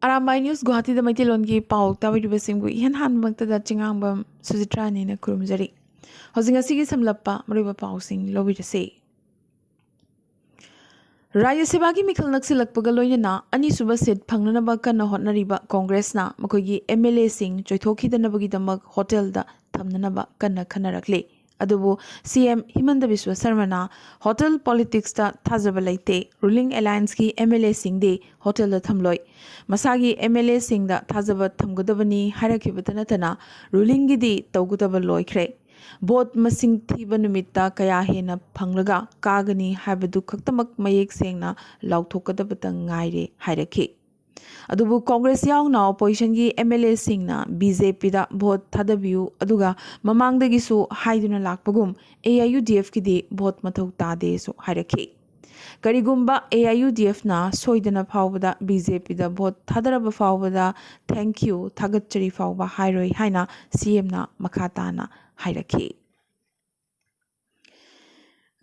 Arambai News Guwahati da Maitilon ki pau tawiribasim gu ihan hanbangta da chingangbam Suzitrani na kurumjari. Hozing asigi samlappa mariba pausing lobirase. Rajya Sabha ki mikhal naksilakpaga loinana ani suba seat phangnanaba kanna hotnariba Congress na makoigi MLA sing joithokidanabagi damak hotel da thamnanaba kanna khanarakle. Adubu CM Himanta Biswa Sarmana hotel politics ta thajaba laite ruling alliance ki MLA sing de hotel da thamloi masagi MLA sing da thajaba thamgodabani harakibata natana ruling gi di tawgudaba loikhre vote masing thiba numitta kaya hena phanglaga kagani habadu khaktamak mayek sengna lauthokadabata ngaire hairakhi adubu Congress yaungna opposition gi MLA singna BJP da vote thadabiu aduga mamangdagi su haiduna lakpagum AIUDF ki di vote mathau tade su hairakhi karigumba AIUDF na soidana phawbada BJP da vote thadaraba phawbada thank you thagachari phawba hairoi haina CM na makhata na hairakhi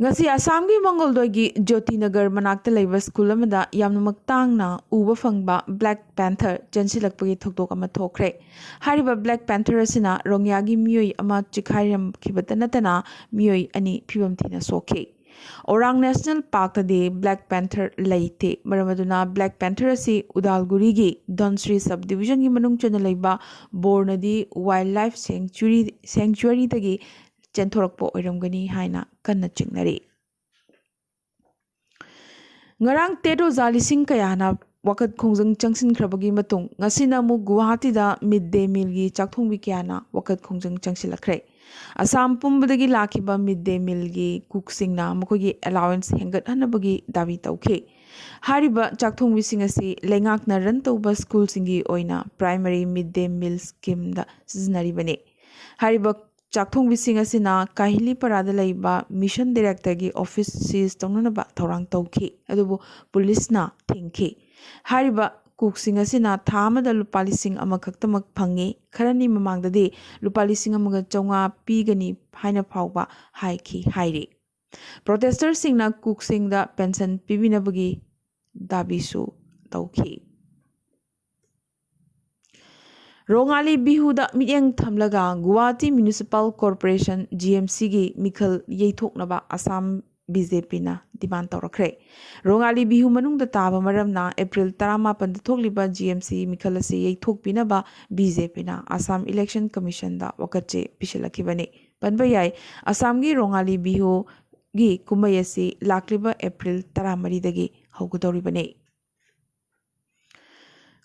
ngasi Assam gi Mongoldoy gi Jyoti Nagar manakta leiba school amada yamnamak tangna uba phangba Black Panther jansilakpagi thokdok ama thokre hariba Black Panther asina rongya gi miyoi ama chikhairam khibata natana miyoi ani phibam thina sokhe Orang National Park de Black Panther leite maramaduna Black Panther asi Udalguri gi Donsri subdivision gi manung chana leiba Bornadi Wildlife Sanctuary tagi Chenthorokpo oiramgani haina kanna chingnari ngarang tedo zalising kayana wakat khongjang changsin khrabagi matung ngasina mu Guwahati da midday meal gi chakthongbi kyana wakat khongjang changsilakre Assam pumbadagi lakiba midday meal gi cooksingna makogi allowance hengat hanabagi dabi tawkhe hariba chakthongbi singasi lengakna ran tawba school singi oina primary midday meal scheme da siznari bane hariba Chakthong Bising asina Kahili Parada Laiba Mission Director gi Office Seize Tongnaba Thorang Tawki adubu Police na Thingki Hariba Cooksing asina Thamada Lupalising Amakaktamak Pangi Karani Mamangdadi Lupalising Amaga Chonga Pigani Haina Pauba Haiki Hairi Protesters sing na Cooksing da pension Pibinabagi Dabisu Tawki Rongali Bihuda Mieng Thamlaga Guwahati Municipal Corporation GMC gi Mikhal Yeithoknaba Assam BJP na demand tawrakre Rongali Bihu manungda taba maramna April 18 da thokliba GMC Mikhal ase yeithokpinaba BJP na Assam Election Commission da wakache pisilakibane panbayai Assam gi Rongali Bihu gi kumai ase lakliba April 13 dagi haugadoribane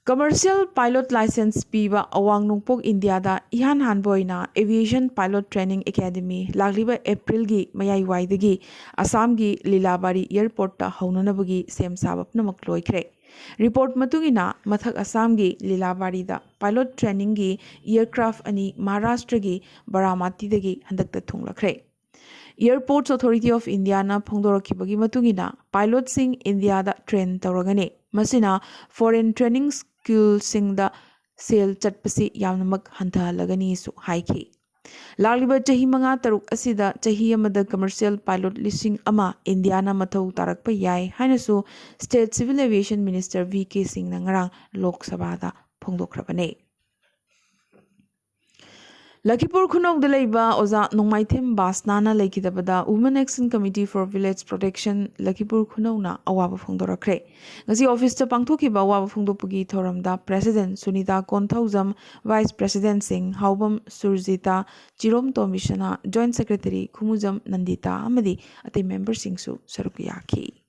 Commercial Pilot License piba awang nungpok India da ihan hanboina Aviation Pilot Training Academy lagliba April gi mayai waidagi Assam gi Lilabari Airport ta haunanabagi sem sabap namak loikre report matungina mathak Assam gi Lilabari da pilot training gi aircraft ani Maharashtra gi Baramati dagi handakta thunglakre Airports Authority of India na phongdorakibagi matungina pilot sing India da train tawragane masina foreign training school sing da sale chatpasi yamnamak hantha lagani su haiki lagliba chahi manga taruk asida chahi amada commercial pilot listing ama India na mathau tarakpa yai hainasu State Civil Aviation Minister VK Singh na ngarang Lok Sabha da phongdokrabane Lakipur Khunok Dalaiba Oza Nongmaithem Basnana Laikidabada Women Action Committee for Village Protection Lakipur Khunona Awaba Phongdorakre Ngasi office ta pangthokiba awaba phongdopagi thoramda President Sunita Konthaujam Vice President Singh Haubam Surjita Chirom Tomishana Joint Secretary Khumujam Nandita amadi ate member singsu saruk yaki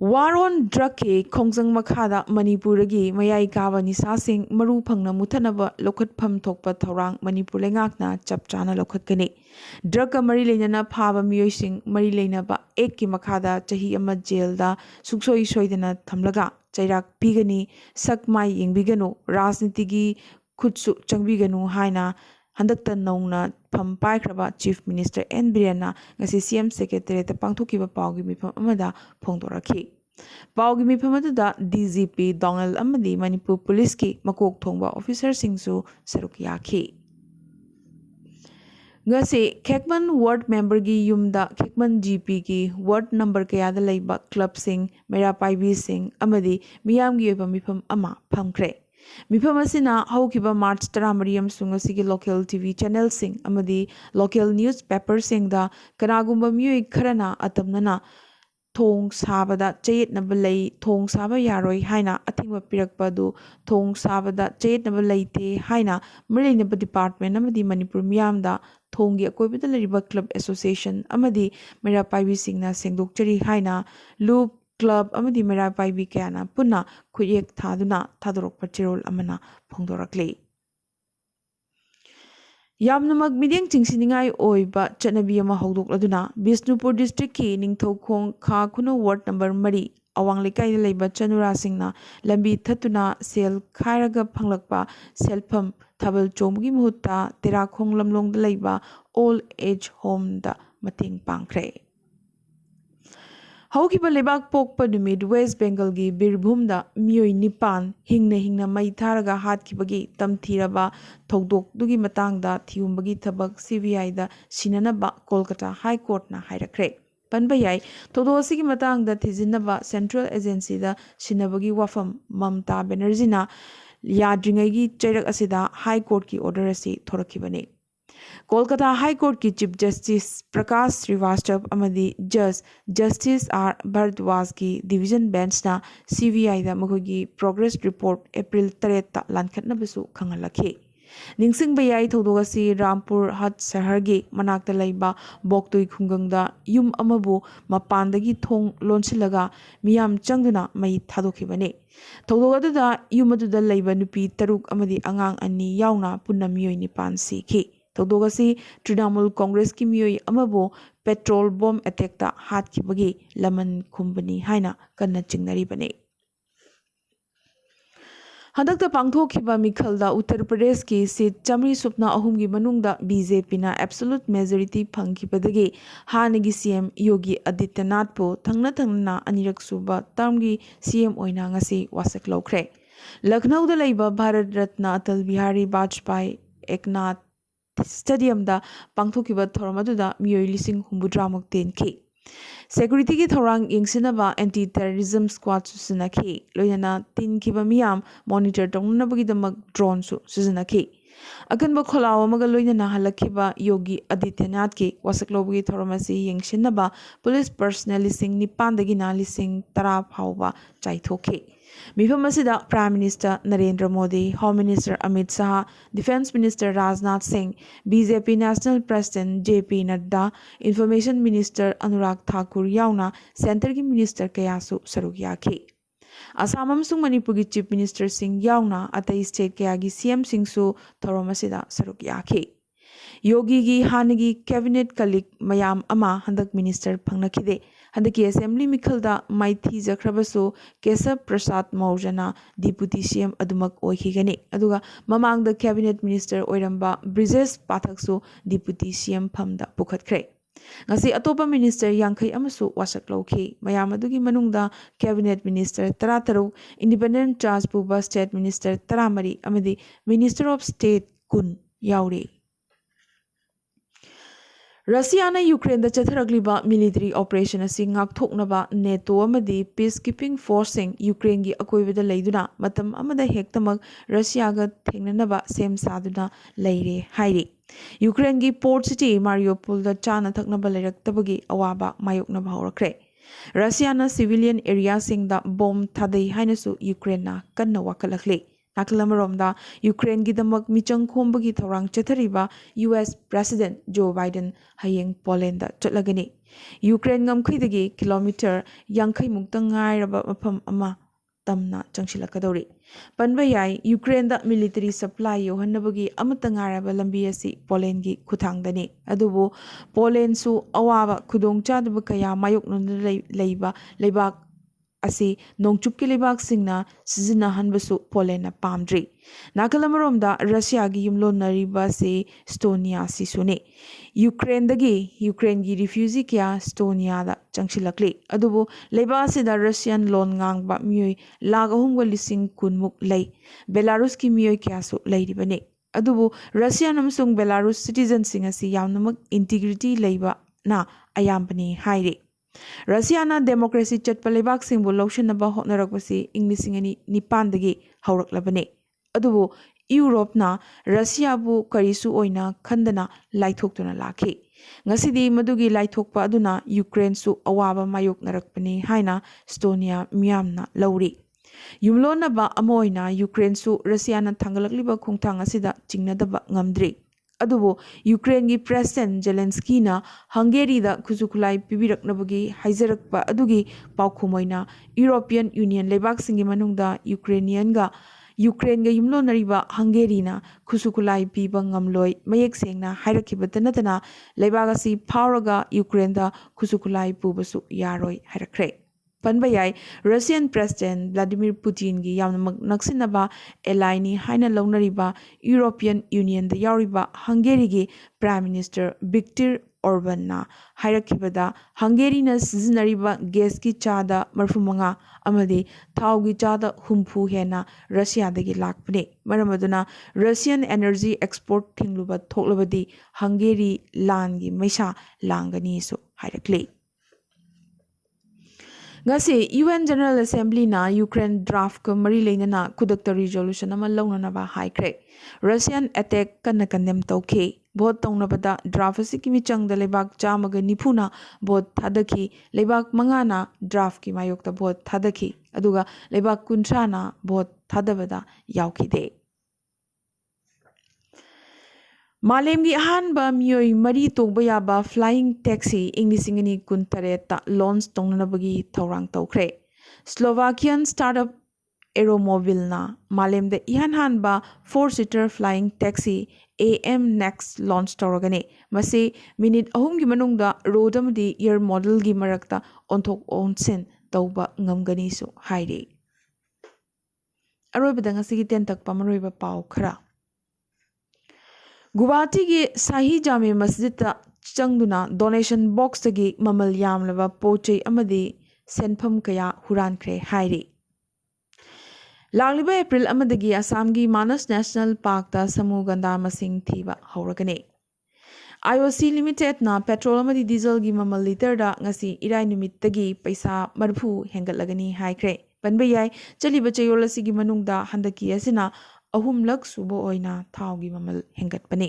War on drug ke khongjang makhada Manipur gi mayai kaba nisa sing maru phangna muthanaba lokhat pham thokpa thorang Manipur lengakna chapchana lokhat kani drug ka mari leinana phaba miyoi sing mari leinaba ek ki makhada chahi ama jail da suksoi soidana thamlaga chairak pigani sakmai yengbiganu rajniti gi khutsu changbiganu haina handakta nongna pham paikraba Chief Minister N Birena ngasi CM Secretary ta pangthokiba pawgi mifam amada phongdorakhi pawgi mifam adada DGP Dongal amadi Manipur Police ki makok thongba officer singsu saruk yakhi ngasi khekman ward member gi yumda khekman gp gi ward number kaya da leiba club sing mera paibi sing amadi miyam gi oiba mifam ama phamkre mifam asina haukiba march 13 amsung asigi local tv channel sing amadi local newspaper sing da kanagumba miyoi kharana atamnana thong sabada chayet nabalai thong saba yaroi haina athingwa pirakpadu thong sabada chayet nabalai te haina marinaba department amadi manipur miyamda thonggi akoibada lariba club association amadi mera paibi singna sengdokchari haina loop club amadi mera paibi kayana punna khuyek thaduna thadorokpa chirol amana phongdorakle ꯌꯥꯝꯅꯃꯛ ꯃꯤꯠꯌꯦꯡ ꯆꯤꯡꯁꯤꯟꯅꯤꯡꯉꯥꯏ ꯑꯣꯏꯕ ꯆꯠꯅꯕꯤ ꯑꯃ ꯍꯧꯗꯣꯛꯂꯗꯨꯅ ꯕꯤꯁꯅꯨꯄꯨꯔ ꯗꯤꯁꯇ꯭ꯔꯤꯛꯀꯤ ꯅꯤꯡꯊꯧꯈꯣꯡ ꯈꯥ ꯈꯨꯅꯧ ward number 3 ꯑꯋꯥꯡ ꯂꯩꯀꯥꯏꯗ ꯂꯩꯕ ꯆꯅꯨꯔꯥꯁꯤꯡꯅ ꯂꯝꯕꯤ ꯊꯠꯇꯨꯅ ꯁꯦꯜ ꯈꯥꯏꯔꯒ ꯐꯪꯂꯛꯄ ꯁꯦꯜꯐꯝ ꯊꯥꯕꯜ ꯆꯣꯡꯕꯒꯤ ꯃꯍꯨꯠꯇ ꯇꯦꯔꯥꯈꯣꯡ ꯂꯝꯂꯣꯡꯗ ꯂꯩꯕ ꯑꯣꯜ ꯑꯦꯖ ꯍꯣꯝꯗ ꯃꯇꯦꯡ ꯄꯥꯡꯈ꯭ꯔꯦ ꯍꯧꯈꯤꯕ ꯂꯩꯕꯥꯛ ꯄꯣꯛꯄ ꯅꯨꯃꯤꯠ ꯋꯦꯁ ꯕꯦꯡꯒꯜꯒꯤ ꯕꯤꯔꯚꯨꯝꯗ ꯃꯤꯑꯣꯏ 9 ꯍꯤꯡꯅ ꯃꯩ ꯊꯥꯔꯒ ꯍꯥꯠꯈꯤꯕꯒꯤ ꯇꯝꯊꯤꯔꯕ ꯊꯧꯗꯣꯛꯇꯨꯒꯤ ꯃꯇꯥꯡꯗ ꯊꯤꯍꯨꯝꯕꯒꯤ ꯊꯕꯛ CBIꯗ ꯁꯤꯟꯅꯅꯕ ꯀꯣꯜꯀꯇꯥ ꯍꯥꯏ ꯀꯣꯔꯠꯅ ꯍꯥꯏꯔꯛꯈ꯭ꯔꯦ ꯄꯟꯕ ꯌꯥꯏ ꯊꯧꯗꯣꯛ ꯑꯁꯤꯒꯤ ꯃꯇꯥꯡꯗ ꯊꯤꯖꯤꯟꯅꯕ ꯁꯦꯟꯇ꯭ꯔꯦꯜ ꯑꯦꯖꯦꯟꯁꯤꯗ ꯁꯤꯟꯅꯕꯒꯤ ꯋꯥꯐꯝ ꯃꯃꯇꯥ ꯕꯦꯅꯔꯖꯤꯅ ꯌꯥꯗ꯭ꯔꯤꯉꯩꯒꯤ ꯆꯩꯔꯛ ꯑꯁꯤꯗ ꯍꯥꯏ ꯀꯣꯔꯠꯀꯤ ꯑꯣꯔꯗꯔ ꯑꯁꯤ ꯊꯣꯔꯛꯈꯤꯕꯅꯤ कोलकाता हाई कोर्ट की चीफ जस्टिस प्रकाश श्रीवास्तव अमदी जस्टिस आर भरद्वाज की डिवीजन बेंचना CBI दा मखोगी प्रोग्रेस रिपोर्ट अप्रैल 3 ता लानखटनबसु खंगलखि निंगसिंगबा याई थौदोग असि रामपुर हट शहर की मनाक्ता लैबा बोक्तोई खुंगंगदा युम अमबु मपानदगी थोंग लोनसिलगा मियाम चंगदुना मई थादोखिबने थौदोग अदुदा युम अदुदा लैबा नुपी 3 अमदी अंगांग अन्नी यावना पुन्ना मियोई निपान सिखि थौदोग असि तृणमूल कांग्रेस की मियोई अमबु पेट्रोल बम अटैक हाथखिबगी लमन खुंबनी हाइना कन्ना चिंगनरिबने हदक्ता पांगथोखिबा मिखलदा उत्तर प्रदेश की सीट चमरी सुपना अहुम की मनुंगदा BJP ना absolute majority फंगखिबदगी हानगी CM Yogi Adityanath पु थंगना अनिरक सुबा टर्म की CM ओइना ngasi वासक लौख्रे लखनऊ दा लैबा भारत रत्न अटल बिहारी वाजपेयी एकनाथ स्टेडियम दा पांगथोखिबा थोरम अदुदा मियोई लिसिंग हुंबुद्रामुक तेनखि सेक्यूरिटी की थौरांग यंगसिनबा एंटी टेररिज्म स्क्वाड सुसनखि लोयना तिनखिबा मियाम मॉनिटर तौननबगिदमक ड्रोन सु सुसनखि अकनबा खोलाव अमगा लोयना हलखिबा योगी आदित्यनाथ की वासकलोबगी थौरमसी यंगसिनबा पुलिस पर्सनल लिसिंग 9 दगिना लिसिंग 10 फावबा चाइथोखि मिफम असिदा prime minister Narendra Modi home minister Amit Shah defence minister Rajnath Singh BJP national president JP Nadda information minister Anurag Thakur यावना सेंटर की मिनिस्टर कयासु सरुक याखि असम अमसुंग मणिपुर की चीफ मिनिस्टर सिंह यावना अतई स्टेट कयागी CM सिंहसु थौरम असिदा सरुक याखि योगी की हानगी कैबिनेट कलिक मयाम अमा हंदक मिनिस्टर फंगनखिदे हंदकी असेंबली मिखलदा माइथी जख्रबसु केशव प्रसाद मौर्यना डिप्यूटी CM अदुमक ओइखिगनी अदुगा ममांगदा कैबिनेट मिनिस्टर ओइरंबा ब्रिजेश पाठकसु डिप्यूटी CM फमदा पुखतख्रे ngasi atopa minister yangkhai amasu wasak lawkhi mayam adugi manungda cabinet minister 13 independent charge puba state minister 13 amadi minister of state kun yauri रशियाना यूक्रेन चथरगलिबा मिलिटरी ऑपरेशन असि ngakthoknaba नेटो अमदी peace keeping फोर्सिंग Ukraine की अकोइबदा लैदुना मतम अमदा हेक्तमक रशियागा थेंगननबा सेम सादुना लैरे हाइरे यूक्रेन की पोर्ट सिटी मारियोपोलदा चाना थकनबा लैरक्तबगी अवाबा मायोकनबा हौरख्रे रशियाना सिविलियन एरिया सिंगदा बॉम्ब थादै हाइनसु यूक्रेनना कन्ना वाकलखले नाकलमरोमदा यूक्रेन की दमक मिचंग खोंबगी थौरांग चथरिबा US प्रेसिडेंट जो बाइडेन हयेंग पोलैंड चटलगनी यूक्रेन गमखैदगी किलोमीटर 50 मुक्तंग गायरबा मफम अमा तमना चंगसिलकदौरी पनबा याई यूक्रेन दा मिलिटरी सप्लाई योहन्नबगी अमतंग गायरबा लंबी असि पोलैंड की खुथांगदनी अदुबो पोलैंड सु अवाबा खुदोंचादब कया मायोकनन लैबा लेबाक असी नोंगचुप के लेबाक सिंगना सिजना हनबसु पोलैंड पामद्री नाकलमरोमदा रशिया की युमलोनरिबा से स्टोनिया सिसुने यूक्रेन की रिफ्यूजी क्या स्टोनिया दा चंगसिलकले अदुबो लेबासिदा रशियन लोन ngang मियोई लाख 3 लिसिंग कुनमुक लै बेलारूस की मियोई क्यासु लैरिबने ꯑꯗꯨꯕꯨ ꯔꯁꯤꯌꯥꯟ ꯑꯃꯁꯨꯡ ꯕꯦꯂꯥꯔꯨꯁ ꯁꯤꯇꯤꯖꯟꯁꯤꯡ ꯑꯁꯤ ꯌꯥꯝꯅꯃꯛ ꯏꯟꯇꯤꯒ꯭ꯔꯤꯇꯤ ꯂꯩꯕꯅ ꯑꯌꯥꯝꯕꯅꯤ ꯍꯥꯏꯔꯤ꯫ ꯔꯁꯤꯌꯥꯅ ꯗꯦꯃꯣꯀ꯭ꯔꯦꯁꯤ ꯆꯠꯄ ꯂꯩꯕꯥꯛꯁꯤꯡꯕꯨ ꯂꯧꯁꯤꯟꯅꯕ ꯍꯣꯠꯅꯔꯛꯄꯁꯤ ꯏꯪ 2009ꯗꯒꯤ ꯍꯧꯔꯛꯂꯕꯅꯤ꯫ ꯑꯗꯨꯕꯨ ꯌꯨꯔꯣꯞꯅ ꯔꯁꯤꯌꯥꯕꯨ ꯀꯔꯤꯁꯨ ꯑꯣꯏꯅ ꯈꯟꯗꯅ ꯂꯥꯏꯊꯣꯛꯇꯨꯅ ꯂꯥꯛꯈꯤ꯫ ꯉꯁꯤꯗꯤ ꯃꯗꯨꯒꯤ ꯂꯥꯏꯊꯣꯛꯄ ꯑꯗꯨꯅ ꯌꯨꯀ꯭ꯔꯦꯟꯁꯨ ꯑꯋꯥꯕ ꯃꯥꯌꯣꯛꯅꯔꯛꯄꯅꯤ ꯍꯥꯏꯅ ꯏꯁꯇꯣꯅꯤꯌꯥ ꯃꯤꯌꯥꯝꯅ ꯂꯧꯔꯤ꯫ ꯌꯨꯝꯂꯣꯟꯅꯕ ꯑꯃ ꯑꯣꯏꯅ ꯌꯨꯀ꯭ꯔꯦꯟꯁꯨ ꯔꯁꯤꯌꯥꯅ ꯊꯥꯡꯒꯠꯂꯛꯂꯤꯕ ꯈꯣꯡꯊꯥꯡ ꯑꯁꯤꯗ ꯆꯤꯡꯅꯗꯕ ꯉꯝꯗ꯭ꯔꯤ꯫ ꯑꯗꯨꯕꯨ ꯌꯨꯀ꯭ꯔꯦꯟꯒꯤ ꯄ꯭ꯔꯦꯁꯤꯗꯦꯟꯠ ꯖꯦꯂꯦꯟꯁꯀꯤꯅ ꯍꯪꯒꯦꯔꯤꯗ ꯈꯨꯠꯁꯨ ꯈꯨꯠꯂꯥꯏ ꯄꯤꯕꯤꯔꯛꯅꯕꯒꯤ ꯍꯥꯏꯖꯔꯛꯄ ꯑꯗꯨꯒꯤ ꯄꯥꯎꯈꯨꯝ ꯑꯣꯏꯅ ꯌꯨꯔꯣꯄꯤꯌꯟ ꯌꯨꯅꯤꯌꯟ ꯂꯩꯕꯥꯛꯁꯤꯡꯒꯤ ꯃꯅꯨꯡꯗ ꯌꯨꯀ꯭ꯔꯦꯟꯒ ꯌꯨꯝꯂꯣꯟꯅꯔꯤꯕ ꯍꯪꯒꯦꯔꯤꯅ ꯈꯨꯠꯁꯨ ꯈꯨꯠꯂꯥꯏ ꯄꯤꯕ ꯉꯝꯂꯣꯏ ꯃꯌꯦꯛ ꯁꯦꯡꯅ ꯍꯥꯏꯔꯛꯈꯤꯕꯇ ꯅꯠꯇꯅ ꯂꯩꯕꯥꯛ ꯑꯁꯤ ꯐꯥꯎꯔꯒ ꯌꯨꯀ꯭ꯔꯦꯟꯗ ꯈꯨꯠꯁꯨ ꯈꯨꯠꯂꯥꯏ ꯄꯨꯕꯁꯨ ꯌꯥꯔꯣꯏ ꯍꯥꯏꯔꯛꯈ꯭ꯔꯦ꯫ ꯄꯟꯕ ꯌꯥꯏ ꯔꯁꯤꯌꯟ ꯄ꯭ꯔꯦꯁꯤꯗꯦꯟꯠ ꯚ꯭ꯂꯥꯗꯤꯃꯤꯔ ꯄꯨꯇꯤꯟꯒꯤ ꯌꯥꯝꯅꯃꯛ ꯅꯛꯁꯤꯟꯅꯕ ꯑꯦꯂꯥꯏꯅꯤ ꯍꯥꯏꯅ ꯂꯧꯅꯔꯤꯕ ꯌꯨꯔꯣꯄꯤꯌꯟ ꯌꯨꯅꯤꯌꯟꯗ ꯌꯥꯎꯔꯤꯕ ꯍꯪꯒꯦꯔꯤꯒꯤ ꯄ꯭ꯔꯥꯏꯝ ꯃꯤꯅꯤꯁꯇꯔ ꯚꯤꯛꯇꯔ ꯑꯣꯔꯕꯥꯟꯅ ꯍꯥꯏꯔꯛꯈꯤꯕꯗ ꯍꯪꯒꯦꯔꯤꯅ ꯁꯤꯖꯤꯟꯅꯔꯤꯕ ꯒꯦꯁꯀꯤ ꯆꯥꯗ 35 ꯑꯃꯗꯤ ꯊꯥꯎꯒꯤ ꯆꯥꯗ 60 ꯍꯦꯟꯅ ꯔꯁꯤꯌꯥꯗꯒꯤ ꯂꯥꯛꯄꯅꯤ꯫ ꯃꯔꯝ ꯑꯗꯨꯅ ꯔꯁꯤꯌꯟ ꯑꯦꯅꯔꯖꯤ ꯑꯦꯛꯁꯄꯣꯔꯠ ꯊꯤꯡꯂꯨꯕ ꯊꯣꯛꯂꯕꯗꯤ ꯍꯪꯒꯦꯔꯤ ꯂꯥꯟꯒꯤ ꯃꯩꯁꯥ ꯂꯥꯡꯒꯅꯤꯁꯨ ꯍꯥꯏꯔꯛꯂꯤ꯫ ꯉꯁꯤ UN ꯖꯦꯅꯔꯦꯜ ꯑꯦꯁꯦꯝꯕ꯭ꯂꯤꯅ ꯌꯨꯀ꯭ꯔꯦꯟ ꯗ꯭ꯔꯥꯐꯀ ꯃꯔꯤ ꯂꯩꯅꯅ ꯈꯨꯗꯛꯇ ꯔꯤꯖꯣꯂꯨꯁꯟ ꯑꯃ ꯂꯧꯅꯅꯕ ꯍꯥꯏꯈ꯭ꯔꯦ꯫ ꯔꯁꯤꯌꯟ ꯑꯦꯇꯦꯛ ꯀꯟꯅ ꯀꯟꯗꯦꯝ ꯇꯧꯈꯤ꯫ ꯚꯣꯠ ꯇꯧꯅꯕꯗ ꯗ꯭ꯔꯥꯐ ꯑꯁꯤꯒꯤ ꯃꯤꯆꯪꯗ ꯂꯩꯕꯥꯛ 190ꯅ ꯚꯣꯠ ꯊꯥꯗꯈꯤ꯫ ꯂꯩꯕꯥꯛ 5ꯅ ꯗ꯭ꯔꯥꯐꯀꯤ ꯃꯥꯌꯣꯛꯇ ꯚꯣꯠ ꯊꯥꯗꯈꯤ ꯑꯗꯨꯒ ꯂꯩꯕꯥꯛ 30ꯅ ꯚꯣꯠ ꯊꯥꯗꯕꯗ ꯌꯥꯎꯈꯤꯗꯦ꯫ ꯃꯥꯂꯦꯝꯒꯤ ꯑꯍꯥꯟꯕ ꯃꯤꯑꯣꯏ 3 ꯇꯣꯡꯕ ꯌꯥꯕ ꯐ꯭ꯂꯥꯏꯌꯤꯡ ꯇꯦꯛꯁꯤ ꯏꯪ 2018ꯇ ꯂꯣꯟꯆ ꯇꯧꯅꯅꯕꯒꯤ ꯊꯧꯔꯥꯡ ꯇꯧꯈ꯭ꯔꯦ꯫ ꯁ꯭ꯂꯣꯚꯥꯀꯤꯌꯟ ꯁ꯭ꯇꯥꯔꯠꯑꯞ ꯑꯦꯔꯣꯃꯣꯕꯤꯜꯅ ꯃꯥꯂꯦꯝꯗ ꯏꯍꯥꯟ ꯍꯥꯟꯕ 4-seater flying taxi AM Next launch ꯇꯧꯔꯒꯅꯤ꯫ ꯃꯁꯤ ꯃꯤꯅꯤꯠ 3ꯒꯤ ꯃꯅꯨꯡꯗ ꯔꯣꯗ ꯑꯃꯗꯤ ꯑꯦꯌꯔ ꯃꯣꯗꯦꯜꯒꯤ ꯃꯔꯛꯇ ꯑꯣꯟꯊꯣꯛ ꯑꯣꯟꯁꯤꯟ ꯇꯧꯕ ꯉꯝꯒꯅꯤꯁꯨ ꯍꯥꯏꯔꯤ꯫ ꯑꯔꯣꯏꯕꯗ ꯉꯁꯤꯒꯤ ꯇꯦꯟꯇꯛꯄ ꯃꯔꯨꯑꯣꯏꯕ ꯄꯥꯎ ꯈꯔ꯫ ꯒꯨꯋꯥꯍꯥꯇꯤꯒꯤ ꯁꯥꯍꯤ ꯖꯥꯃꯦ ꯃꯁꯖꯤꯗꯇ ꯆꯪꯗꯨꯅ ꯗꯣꯅꯦꯁꯟ ꯕꯣꯛꯁꯇꯒꯤ ꯃꯃꯜ ꯌꯥꯝꯂꯕ ꯄꯣꯠꯆꯩ ꯑꯃꯗꯤ ꯁꯦꯟꯐꯝ ꯀꯌꯥ ꯍꯨꯔꯥꯟꯈ꯭ꯔꯦ ꯍꯥꯏꯔꯤ꯫ ꯂꯥꯛꯂꯤꯕ ꯑꯦꯄ꯭ꯔꯤꯜ 1ꯗꯒꯤ ꯑꯁꯥꯝꯒꯤ ꯃꯥꯅꯁ ꯅꯦꯁꯅꯦꯜ ꯄꯥꯔꯛꯇ ꯁꯃꯨ ꯒꯟꯙꯥ ꯃꯁꯤꯡ ꯊꯤꯕ ꯍꯧꯔꯒꯅꯤ꯫ IOC ꯂꯤꯃꯤꯇꯦꯗꯅ ꯄꯦꯇ꯭ꯔꯣꯜ ꯑꯃꯗꯤ ꯗꯤꯖꯜꯒꯤ ꯃꯃꯜ ꯂꯤꯇꯔꯗ ꯉꯁꯤ ꯏꯔꯥꯏ ꯅꯨꯃꯤꯠꯇꯒꯤ ꯄꯩꯁꯥ 40 ꯍꯦꯟꯒꯠꯂꯒꯅꯤ ꯍꯥꯏꯈ꯭ꯔꯦ꯫ ꯄꯟꯕ ꯌꯥꯏ ꯆꯠꯂꯤꯕ ꯆꯌꯣꯜ ꯑꯁꯤꯒꯤ ꯃꯅꯨꯡꯗ ꯍꯟꯗꯛꯀꯤ ꯑꯁꯤꯅ 3ꯂꯛ ꯁꯨꯕ ꯑꯣꯏꯅ ꯊꯥꯎꯒꯤ ꯃꯃꯜ ꯍꯦꯟꯒꯠꯄꯅꯤ꯫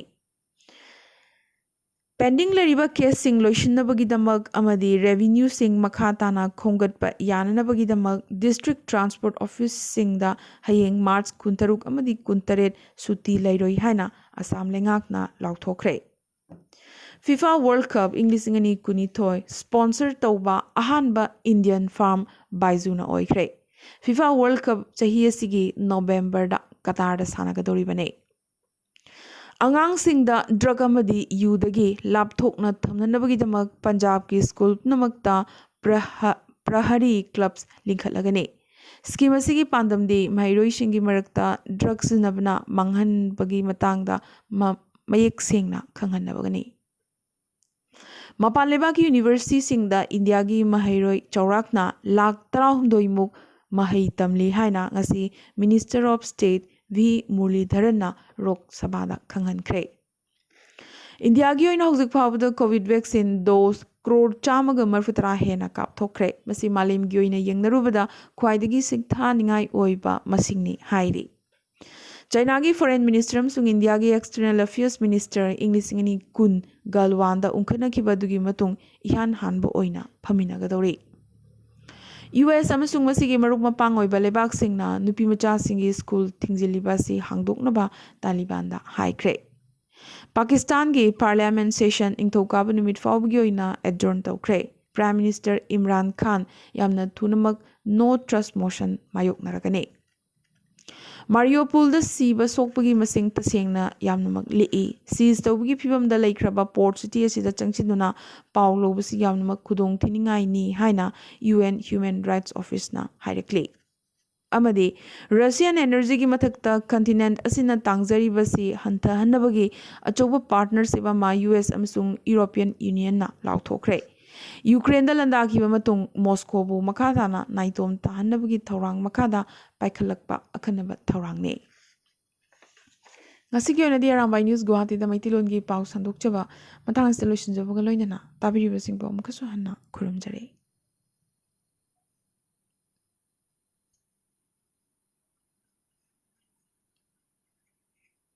ꯄꯦꯟꯗꯤꯡ ꯂꯩꯔꯤꯕ ꯀꯦꯁꯁꯤꯡ ꯂꯣꯏꯁꯤꯟꯅꯕꯒꯤꯗꯃꯛ ꯑꯃꯗꯤ ꯔꯦꯚꯤꯅ꯭ꯌꯨꯁꯤꯡ ꯃꯈꯥ ꯇꯥꯅ ꯈꯣꯝꯒꯠꯄ ꯌꯥꯅꯅꯕꯒꯤꯗꯃꯛ ꯗꯤꯁꯇ꯭ꯔꯤꯛꯠ ꯇ꯭ꯔꯥꯟꯁꯄꯣꯔꯠ ꯑꯣꯐꯤꯁꯁꯤꯡꯗ ꯍꯌꯦꯡ ꯃꯥꯔꯆ 16 ꯑꯃꯗꯤ 17 ꯁꯨꯇꯤ ꯂꯩꯔꯣꯏ ꯍꯥꯏꯅ ꯑꯁꯥꯝ ꯂꯩꯉꯥꯛꯅ ꯂꯥꯎꯊꯣꯛꯈ꯭ꯔꯦ꯫ ꯐꯤꯐꯥ ꯋꯥꯔꯜꯗ ꯀꯞ ꯏꯪ 2022 ꯁ꯭ꯄꯣꯟꯁꯔ ꯇꯧꯕ ꯑꯍꯥꯟꯕ ꯏꯟꯗꯤꯌꯟ ꯐꯥꯔꯝ ꯕꯥꯏꯖꯨꯅ ꯑꯣꯏꯈ꯭ꯔꯦ꯫ ꯐꯤꯐꯥ ꯋꯥꯔꯜꯗ ꯀꯞ ꯆꯍꯤ ꯑꯁꯤꯒꯤ ꯅꯣꯚꯦꯝꯕꯔꯗ ꯀꯇꯥꯔꯗ ꯁꯥꯟꯅꯒꯗꯧꯔꯤꯕꯅꯤ꯫ ꯑꯉꯥꯡꯁꯤꯡꯗ ꯗ꯭ꯔꯒ ꯑꯃꯗꯤ ꯌꯨꯗꯒꯤ ꯂꯥꯞꯊꯣꯛꯅ ꯊꯝꯅꯅꯕꯒꯤꯗꯃꯛ ꯄꯟꯖꯥꯕꯀꯤ ꯁ꯭ꯀꯨꯜ ꯄꯨꯝꯅꯃꯛꯇ ꯄ꯭ꯔꯍꯔꯤ ꯀ꯭ꯂꯕꯁ ꯂꯤꯡꯈꯠꯂꯒꯅꯤ꯫ ꯁ꯭ꯀꯤꯝ ꯑꯁꯤꯒꯤ ꯄꯥꯟꯗꯝꯗꯤ ꯃꯍꯩꯔꯣꯏꯁꯤꯡꯒꯤ ꯃꯔꯛꯇ ꯗ꯭ꯔꯒ ꯁꯤꯖꯤꯟꯅꯕꯅ ꯃꯥꯡꯍꯟꯕꯒꯤ ꯃꯇꯥꯡꯗ ꯃꯌꯦꯛ ꯁꯦꯡꯅ ꯈꯪꯍꯟꯅꯕꯅꯤ꯫ ꯃꯄꯥꯟ ꯂꯩꯕꯥꯛꯀꯤ ꯌꯨꯅꯤꯚꯔꯁꯤꯇꯤꯁꯤꯡꯗ ꯏꯟꯗꯤꯌꯥꯒꯤ ꯃꯍꯩꯔꯣꯏ ꯆꯥꯎꯔꯥꯛꯅ ꯂꯥꯈ 19ꯃꯨꯛ ꯃꯍꯩ ꯇꯝꯂꯤ ꯍꯥꯏꯅ ꯉꯁꯤ ꯃꯤꯅꯤꯁꯇꯔ ꯑꯣꯐ ꯁ꯭ꯇꯦꯠ ꯚꯤ ꯃꯨꯔꯂꯤꯙꯔꯟꯅ ꯂꯣꯛ ꯁꯚꯥꯗ ꯈꯪꯍꯟꯈ꯭ꯔꯦ꯫ ꯏꯟꯗꯤꯌꯥꯒꯤ ꯑꯣꯏꯅ ꯍꯧꯖꯤꯛ ꯐꯥꯎꯕꯗ ꯀꯣꯚꯤꯗ ꯚꯦꯛꯁꯤꯟ ꯗꯣꯖ ꯀ꯭ꯔꯣꯔ 130 ꯍꯦꯟꯅ ꯀꯥꯞꯊꯣꯛꯈ꯭ꯔꯦ꯫ ꯃꯁꯤ ꯃꯥꯂꯦꯝꯒꯤ ꯑꯣꯏꯅ ꯌꯦꯡꯅꯔꯨꯕꯗ ꯈ꯭ꯋꯥꯏꯗꯒꯤ ꯁꯤꯡꯊꯥꯅꯤꯡꯉꯥꯏ ꯑꯣꯏꯕ ꯃꯁꯤꯡꯅꯤ ꯍꯥꯏꯔꯤ꯫ ꯆꯩꯅꯥꯒꯤ ꯐꯣꯔꯦꯟ ꯃꯤꯅꯤꯁꯇꯔ ꯑꯃꯁꯨꯡ ꯏꯟꯗꯤꯌꯥꯒꯤ ꯑꯦꯛꯁꯇꯔꯅꯦꯜ ꯑꯦꯐꯤꯌꯔꯁ ꯃꯤꯅꯤꯁꯇꯔ ꯏꯪ 2010 ꯒꯜꯋꯥꯟꯗ ꯎꯪꯈꯠꯅꯈꯤꯕ ꯑꯗꯨꯒꯤ ꯃꯇꯨꯡ ꯏꯍꯥꯟ ꯍꯥꯟꯕ ꯑꯣꯏꯅ ꯐꯝꯃꯤꯟꯅꯒꯗꯧꯔꯤ꯫ US ꯑꯃꯁꯨꯡ ꯃꯁꯤꯒꯤ ꯃꯔꯨꯞ ꯃꯄꯥꯡ ꯑꯣꯏꯕ ꯂꯩꯕꯥꯛꯁꯤꯡꯅ ꯅꯨꯄꯤꯃꯆꯥꯁꯤꯡꯒꯤ ꯁ꯭ꯀꯨꯜ ꯊꯤꯡꯖꯤꯜꯂꯤꯕ ꯑꯁꯤ ꯍꯥꯡꯗꯣꯛꯅꯕ ꯇꯥꯂꯤꯕꯥꯟꯗ ꯍꯥꯏꯈ꯭ꯔꯦ꯫ ꯄꯥꯀꯤꯁꯇꯥꯟꯒꯤ ꯄꯥꯔꯂꯤꯌꯥꯃꯦꯟꯠ ꯁꯦꯁꯟ ꯅꯤꯡꯊꯧꯀꯥꯕ ꯅꯨꯃꯤꯠ ꯐꯥꯎꯕꯒꯤ ꯑꯣꯏꯅ ꯑꯦꯗꯖꯣꯔꯟ ꯇꯧꯈ꯭ꯔꯦ꯫ ꯄ꯭ꯔꯥꯏꯝ ꯃꯤꯅꯤꯁꯇꯔ ꯏꯝꯔꯥꯟ ꯈꯥꯟ ꯌꯥꯝꯅ ꯊꯨꯅꯃꯛ ꯅꯣ ꯇ꯭ꯔꯁꯠ ꯃꯣꯁꯟ ꯃꯥꯌꯣꯛꯅꯔꯒꯅꯤ꯫ ꯃꯥꯔꯤꯌꯣꯄꯨꯜꯗ ꯁꯤꯕ ꯁꯣꯛꯄꯒꯤ ꯃꯁꯤꯡ ꯇꯁꯦꯡꯅ ꯌꯥꯝꯅꯃꯛ ꯂꯤꯛꯏ꯫ ꯁꯤꯖ ꯇꯧꯕꯒꯤ ꯐꯤꯚꯝꯗ ꯂꯩꯈ꯭ꯔꯕ ꯄꯣꯔꯠ ꯁꯤꯇꯤ ꯑꯁꯤꯗ ꯆꯪꯁꯤꯟꯗꯨꯅ ꯄꯥꯎ ꯂꯧꯕꯁꯤ ꯌꯥꯝꯅꯃꯛ ꯈꯨꯗꯣꯡꯊꯤꯅꯤꯡꯉꯥꯏꯅꯤ ꯍꯥꯏꯅ UN ꯍ꯭ꯌꯨꯃꯦꯟ ꯔꯥꯏꯠꯁ ꯑꯣꯐꯤꯁꯅ ꯍꯥꯏꯔꯛꯂꯤ꯫ ꯑꯃꯗꯤ ꯔꯁꯤꯌꯟ ꯑꯦꯅꯔꯖꯤꯒꯤ ꯃꯊꯛꯇ ꯀꯟꯇꯤꯅꯦꯟꯠ ꯑꯁꯤꯅ ꯇꯥꯡꯖꯔꯤꯕꯁꯤ ꯍꯟꯊꯍꯟꯅꯕꯒꯤ ꯑꯆꯧꯕ ꯄꯥꯔꯠꯅꯔꯁꯤꯞ ꯑꯃ US ꯑꯃꯁꯨꯡ ꯌꯨꯔꯣꯄꯤꯌꯟ ꯌꯨꯅꯤꯌꯟꯅ ꯂꯥꯎꯊꯣꯛꯈ꯭ꯔꯦ꯫ ꯌꯨꯀ꯭ꯔꯦꯟꯗ ꯂꯥꯟꯗꯥꯈꯤꯕ ꯃꯇꯨꯡ ꯃꯣꯁꯀꯣꯕꯨ ꯃꯈꯥ ꯇꯥꯅ ꯅꯥꯏꯇꯣꯝ ꯇꯥꯍꯟꯅꯕꯒꯤ ꯊꯧꯔꯥꯡ ꯃꯈꯥꯗ ꯄꯥꯏꯈꯠꯂꯛꯄ ꯑꯈꯟꯅꯕ ꯊꯧꯔꯥꯡꯅꯤ꯫ ꯉꯁꯤꯒꯤ ꯑꯣꯏꯅꯗꯤ ꯑꯔꯥꯝꯕꯥꯏ ꯅ꯭ꯌꯨꯁ ꯒꯨꯋꯥꯍꯥꯇꯤꯗ ꯃꯩꯇꯩꯂꯣꯟꯒꯤ ꯄꯥꯎ ꯁꯟꯗꯣꯛꯆꯕ ꯃꯇꯥꯡ ꯑꯁꯤꯗ ꯂꯣꯏꯁꯤꯟꯖꯕꯒ ꯂꯣꯏꯅꯅ ꯇꯥꯕꯤꯔꯤꯕꯁꯤꯡꯕꯨ ꯑꯃꯨꯛꯀꯁꯨ ꯍꯟꯅ ꯈꯨꯔꯨꯝꯖꯔꯤ